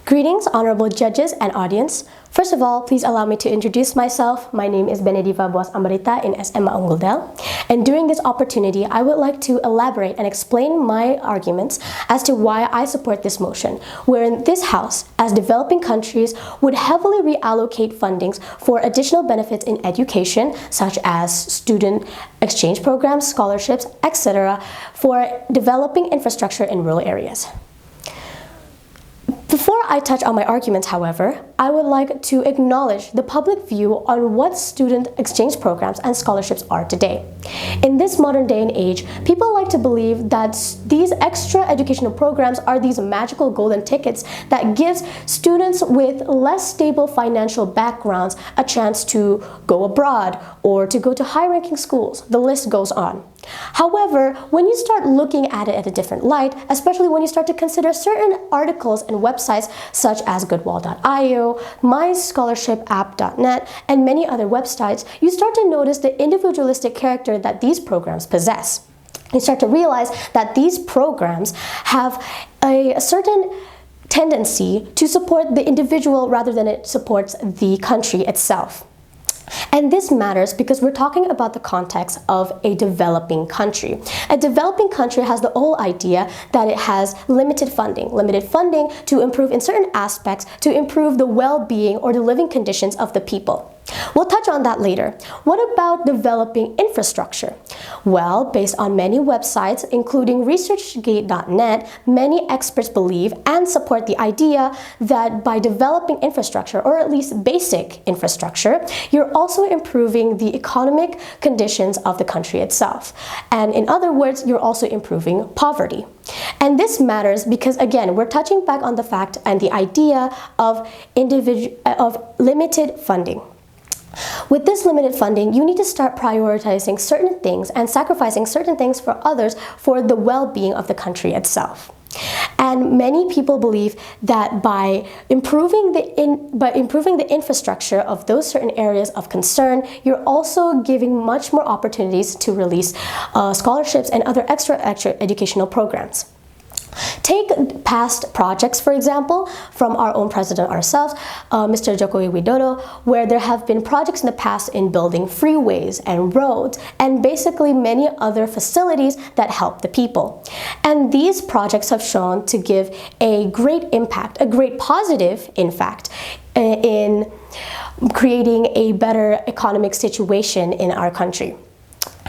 Greetings, honorable judges and audience. First of all, please allow me to introduce myself. My name is Benediva Boaz Ambarita in SMA Unggul. And during this opportunity, I would like to elaborate and explain my arguments as to why I support this motion, wherein this House, as developing countries, would heavily reallocate fundings for additional benefits in education, such as student exchange programs, scholarships, etc., for developing infrastructure in rural areas. Before I touch on my arguments, however, I would like to acknowledge the public view on what student exchange programs and scholarships are today. In this modern day and age, people like to believe that these extra educational programs are these magical golden tickets that gives students with less stable financial backgrounds a chance to go abroad or to go to high-ranking schools. The list goes on. However, when you start looking at it at a different light, especially when you start to consider certain articles and websites such as goodwall.io, myscholarship.app.net, and many other websites, you start to notice the individualistic character that these programs possess. You start to realize that these programs have a certain tendency to support the individual rather than it supports the country itself. And this matters because we're talking about the context of a developing country. A developing country has the whole idea that it has limited funding to improve in certain aspects to improve the well-being or the living conditions of the people. We'll touch on that later. What about developing infrastructure? Well, based on many websites, including researchgate.net, many experts believe and support the idea that by developing infrastructure, or at least basic infrastructure, you're also improving the economic conditions of the country itself. And in other words, you're also improving poverty. And this matters because, again, we're touching back on the fact and the idea of limited funding. With this limited funding, you need to start prioritizing certain things and sacrificing certain things for others for the well-being of the country itself. And many people believe that by improving the infrastructure of those certain areas of concern, you're also giving much more opportunities to release scholarships and other extra educational programs. Take past projects, for example, from our own president ourselves, Mr. Joko Widodo, where there have been projects in the past in building freeways and roads and basically many other facilities that help the people. And these projects have shown to give a great impact, a great positive, in fact, in creating a better economic situation in our country.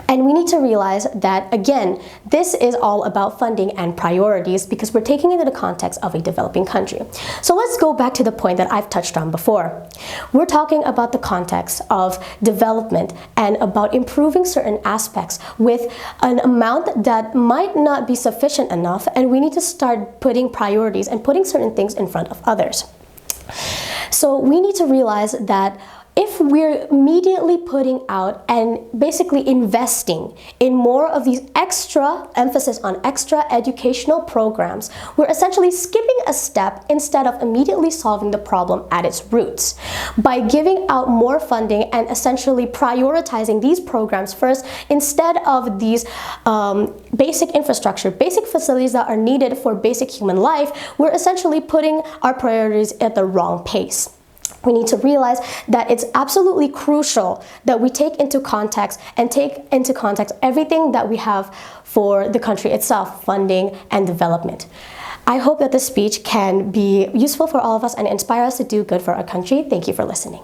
And we need to realize that, again, this is all about funding and priorities because we're taking it into the context of a developing country. So let's go back to the point that I've touched on before. We're talking about the context of development and about improving certain aspects with an amount that might not be sufficient enough, and we need to start putting priorities and putting certain things in front of others. So we need to realize that if we're immediately putting out and basically investing in more of these extra emphasis on extra educational programs, we're essentially skipping a step instead of immediately solving the problem at its roots. By giving out more funding and essentially prioritizing these programs first instead of these basic infrastructure, basic facilities that are needed for basic human life, we're essentially putting our priorities at the wrong pace. We need to realize that it's absolutely crucial that we take into context everything that we have for the country itself, funding and development. I hope that this speech can be useful for all of us and inspire us to do good for our country. Thank you for listening.